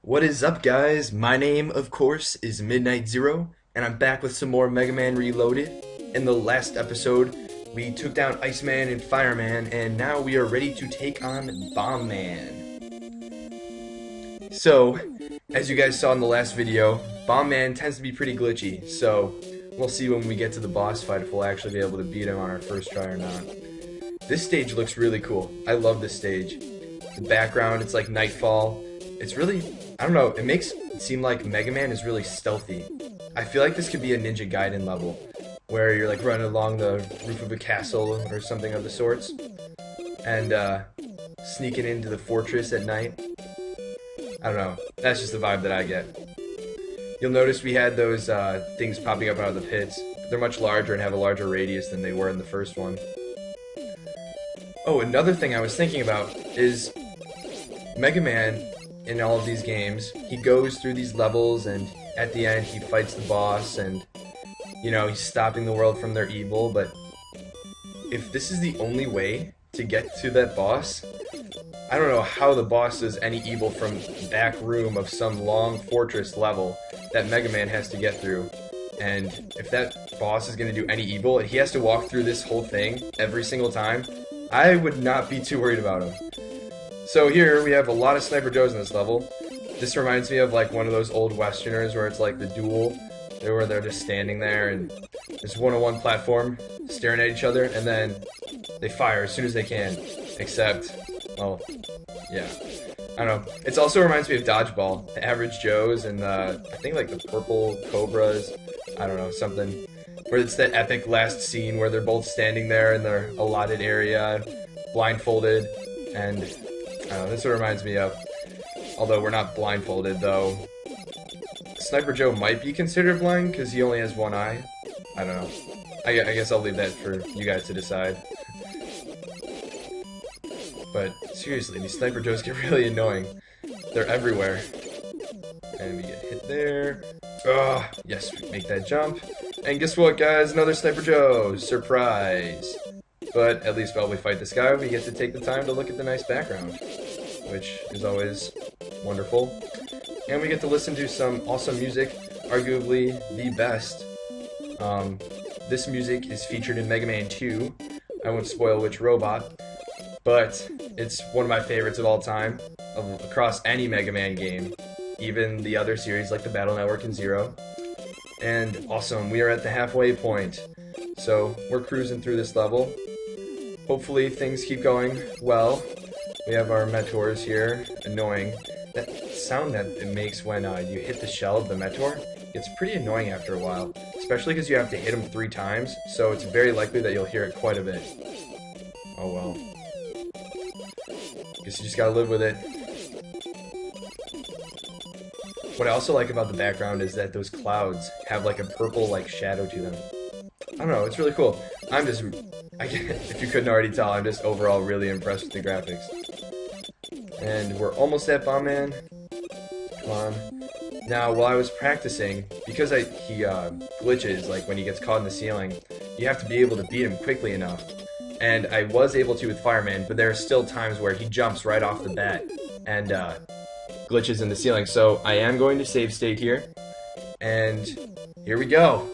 What is up, guys? My name, of course, is Midnight Zero, and I'm back with some more Mega Man Reloaded. In the last episode, we took down Iceman and Fireman, and now we are ready to take on Bombman. So, as you guys saw in the last video, Bombman tends to be pretty glitchy, so we'll see when we get to the boss fight if we'll actually be able to beat him on our first try or not. This stage looks really cool. I love this stage. The background, it's like nightfall. It's really, I don't know, it makes it seem like Mega Man is really stealthy. I feel like this could be a Ninja Gaiden level, where you're like running along the roof of a castle or something of the sorts, and sneaking into the fortress at night. I don't know, that's just the vibe that I get. You'll notice we had those things popping up out of the pits. They're much larger and have a larger radius than they were in the first one. Oh, another thing I was thinking about is Mega Man, in all of these games, he goes through these levels and at the end he fights the boss and, you know, he's stopping the world from their evil, but if this is the only way to get to that boss, I don't know how the boss does any evil from the back room of some long fortress level that Mega Man has to get through. And if that boss is going to do any evil and he has to walk through this whole thing every single time, I would not be too worried about him. So here we have a lot of Sniper Joes in this level. This reminds me of like one of those old westerners where it's like the duel, where they're just standing there and there's one-on-one platform staring at each other and then they fire as soon as they can. Except, well, yeah. I don't know. It also reminds me of Dodgeball, the Average Joes and I think like the Purple Cobras, I don't know, something. Where it's that epic last scene where they're both standing there in their allotted area, blindfolded, and I don't know, this is what it reminds me of. Although we're not blindfolded, though. Sniper Joe might be considered blind because he only has one eye. I don't know. I guess I'll leave that for you guys to decide. But seriously, these Sniper Joes get really annoying. They're everywhere. And we get hit there. Ugh, yes, we make that jump. And guess what, guys? Another Sniper Joe! Surprise! But at least while we fight this guy, we get to take the time to look at the nice background, which is always wonderful. And we get to listen to some awesome music, arguably the best. This music is featured in Mega Man 2. I won't spoil which robot, but it's one of my favorites of all time, across any Mega Man game, even the other series like the Battle Network and Zero. And awesome, we are at the halfway point, so we're cruising through this level. Hopefully things keep going well. We have our Meteors here, annoying. That sound that it makes when you hit the shell of the Meteor, it's pretty annoying after a while, especially because you have to hit him 3 times, so it's very likely that you'll hear it quite a bit. Oh well. Guess you just gotta live with it. What I also like about the background is that those clouds have like a purple like shadow to them. I don't know, it's really cool. If you couldn't already tell, I'm just overall really impressed with the graphics. And we're almost at Bombman. Come on. Now, while I was practicing, because he glitches, like when he gets caught in the ceiling, you have to be able to beat him quickly enough. And I was able to with Fireman, but there are still times where he jumps right off the bat and glitches in the ceiling. So I am going to save state here. And here we go.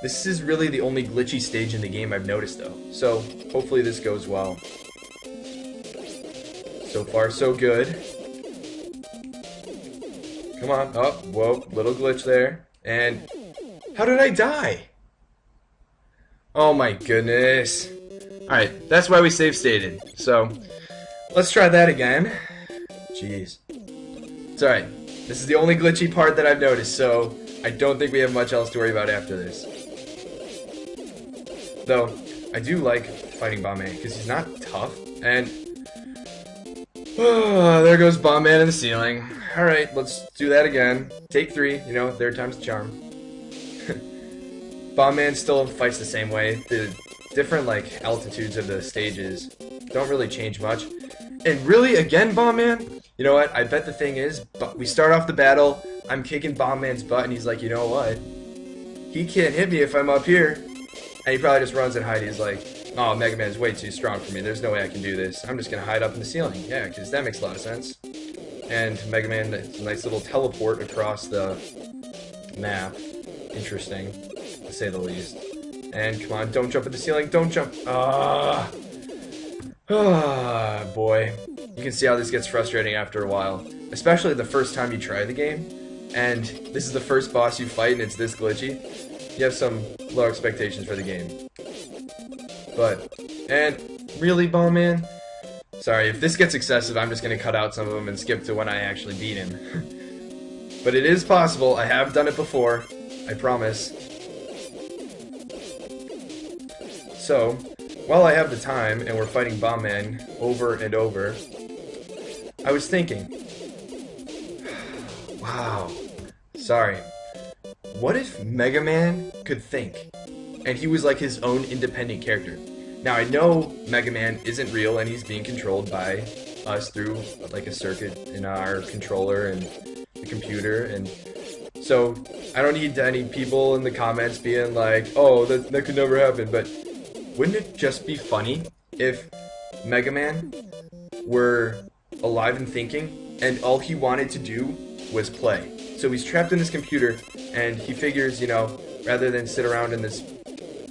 This is really the only glitchy stage in the game I've noticed, though. So hopefully this goes well. So far, so good. Come on. Oh, whoa. Little glitch there. And how did I die? Oh my goodness. Alright, that's why we save stated. So, let's try that again. Jeez. It's alright. This is the only glitchy part that I've noticed, so I don't think we have much else to worry about after this. Though, I do like fighting Bombman, because he's not tough, and there goes Bombman in the ceiling. Alright, let's do that again. Take 3, you know, third time's the charm. Bombman still fights the same way. The different, like, altitudes of the stages don't really change much. And really, again, Bombman? You know what, I bet the thing is, we start off the battle, I'm kicking Bombman's butt, and he's like, you know what? He can't hit me if I'm up here. And he probably just runs and hides. He's like, oh, Mega Man is way too strong for me. There's no way I can do this. I'm just going to hide up in the ceiling. Yeah, because that makes a lot of sense. And Mega Man, it's a nice little teleport across the map. Interesting, to say the least. And come on, don't jump at the ceiling, don't jump. Boy. You can see how this gets frustrating after a while. Especially the first time you try the game, and this is the first boss you fight and it's this glitchy. You have some low expectations for the game. And really, Bombman? Sorry, if this gets excessive, I'm just going to cut out some of them and skip to when I actually beat him. But it is possible. I have done it before. I promise. So, while I have the time and we're fighting Bombman over and over, I was thinking, wow, sorry, what if Mega Man could think, and he was like his own independent character? Now, I know Mega Man isn't real and he's being controlled by us through like a circuit in our controller and the computer, and so I don't need any people in the comments being like, oh, that could never happen, but wouldn't it just be funny if Mega Man were alive and thinking, and all he wanted to do was play? So he's trapped in this computer, and he figures, you know, rather than sit around in this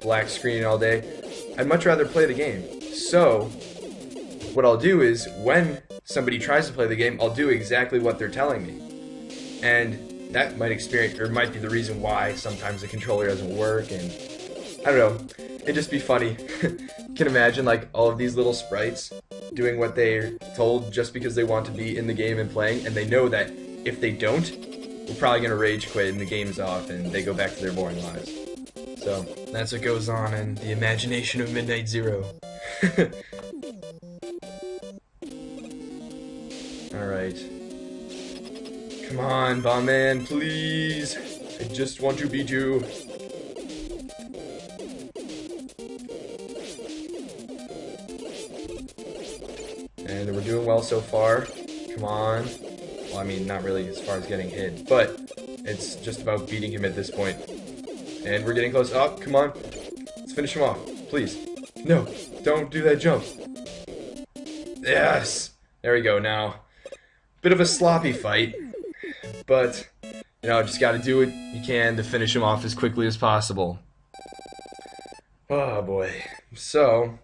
black screen all day, I'd much rather play the game. So what I'll do is, when somebody tries to play the game, I'll do exactly what they're telling me. And that might be the reason why sometimes the controller doesn't work, and I don't know. It'd just be funny. You can imagine like all of these little sprites doing what they're told just because they want to be in the game and playing, and they know that if they don't, we're probably gonna rage quit and the game's off and they go back to their boring lives. So that's what goes on in the imagination of Midnight Zero. Alright. Come on, Bombman, please. I just want to beat you. And we're doing well so far. Come on. Well, I mean, not really as far as getting hit, but it's just about beating him at this point. And we're getting close. Oh, come on. Let's finish him off, please. No, don't do that jump. Yes! There we go now. Bit of a sloppy fight, but, you know, just gotta do what you can to finish him off as quickly as possible. Oh, boy. So,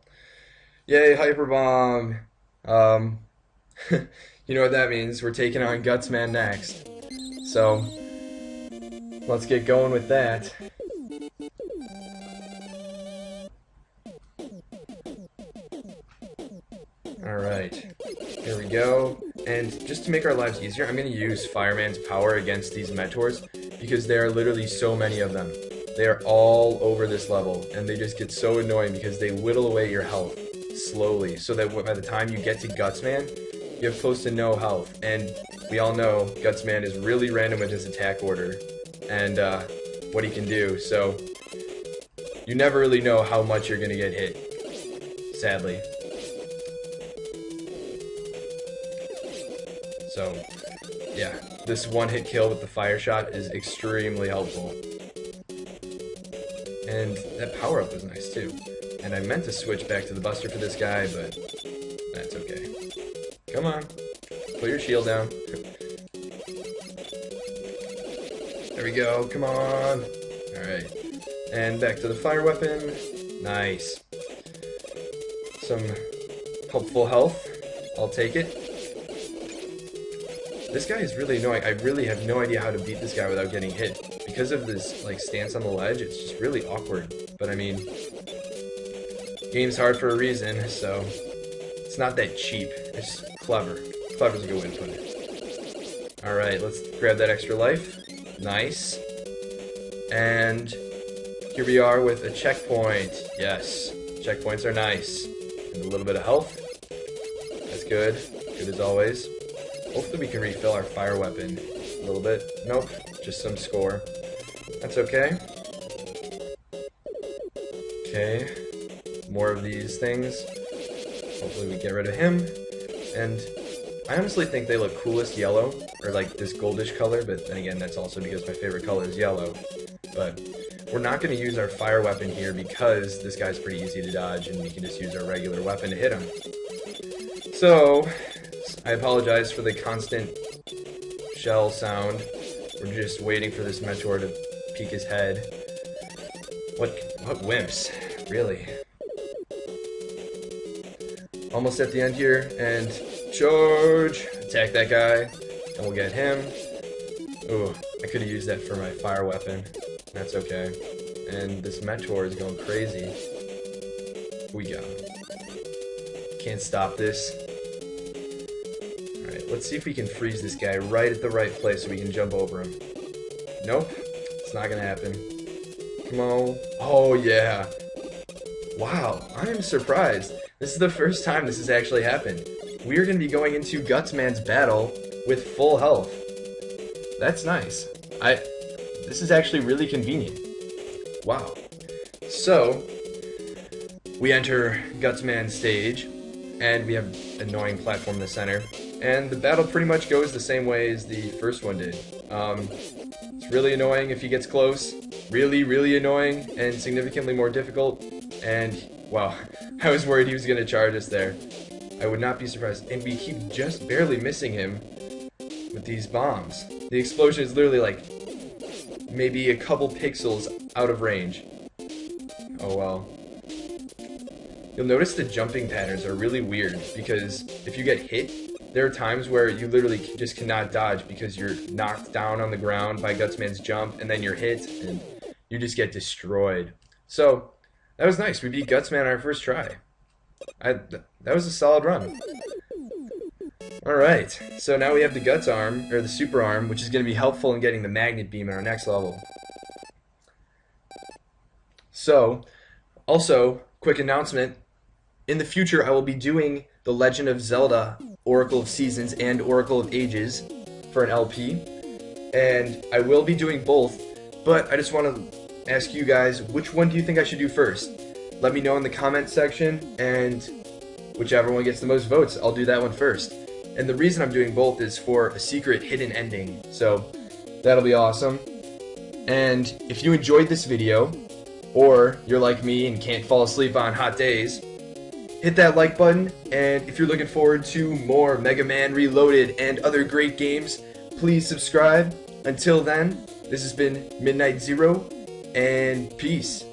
yay, Hyper Bomb. You know what that means. We're taking on Gutsman next. So, let's get going with that. Alright, here we go. And just to make our lives easier, I'm going to use Fireman's power against these Mentors, because there are literally so many of them. They are all over this level, and they just get so annoying because they whittle away your health slowly, so that by the time you get to Gutsman, you have close to no health. And we all know Gutsman is really random with his attack order and what he can do, so you never really know how much you're going to get hit, sadly. So, yeah, this one-hit kill with the fire shot is extremely helpful. And that power-up was nice, too. And I meant to switch back to the Buster for this guy, but that's okay. Come on. Put your shield down. There we go. Come on. Alright. And back to the fire weapon. Nice. Some helpful health. I'll take it. This guy is really annoying. I really have no idea how to beat this guy without getting hit. Because of this like stance on the ledge, it's just really awkward. But I mean, game's hard for a reason, so it's not that cheap. It's just clever. Clever's a good way to put it. Alright, let's grab that extra life. Nice. And here we are with a checkpoint. Yes, checkpoints are nice. And a little bit of health. That's good. Good as always. Hopefully we can refill our fire weapon a little bit. Nope, just some score. That's okay. Okay, more of these things. Hopefully we get rid of him. And I honestly think they look coolest yellow, or like this goldish color, but then again, that's also because my favorite color is yellow. But we're not going to use our fire weapon here because this guy's pretty easy to dodge, and we can just use our regular weapon to hit him. So, I apologize for the constant shell sound. We're just waiting for this Mentor to peek his head. What wimps, really? Almost at the end here, and charge! Attack that guy, and we'll get him. Ooh, I could have used that for my fire weapon. That's okay. And this Mentor is going crazy. We got him. Can't stop this. Alright, let's see if we can freeze this guy right at the right place so we can jump over him. Nope, it's not gonna happen. Come on. Oh, yeah. Wow, I am surprised. This is the first time this has actually happened. We're gonna be going into Gutsman's battle with full health. That's nice. This is actually really convenient. Wow. So, we enter Gutsman's stage, and we have an annoying platform in the center, and the battle pretty much goes the same way as the first one did. It's really annoying if he gets close, really, really annoying, and significantly more difficult, and, wow, I was worried he was going to charge us there. I would not be surprised, and we keep just barely missing him with these bombs. The explosion is literally like maybe a couple pixels out of range. Oh well. You'll notice the jumping patterns are really weird because if you get hit, there are times where you literally just cannot dodge because you're knocked down on the ground by Gutsman's jump, and then you're hit and you just get destroyed. So that was nice. We beat Gutsman on our first try. That was a solid run. Alright, so now we have the Guts arm, or the super arm, which is going to be helpful in getting the magnet beam in our next level. So, also, quick announcement, in the future I will be doing The Legend of Zelda, Oracle of Seasons, and Oracle of Ages for an LP, and I will be doing both, but I just want to ask you guys, which one do you think I should do first? Let me know in the comments section, and whichever one gets the most votes, I'll do that one first. And the reason I'm doing both is for a secret hidden ending, so that'll be awesome. And if you enjoyed this video, or you're like me and can't fall asleep on hot days, hit that like button, and if you're looking forward to more Mega Man Reloaded and other great games, please subscribe. Until then, this has been Midnight Zero, and peace.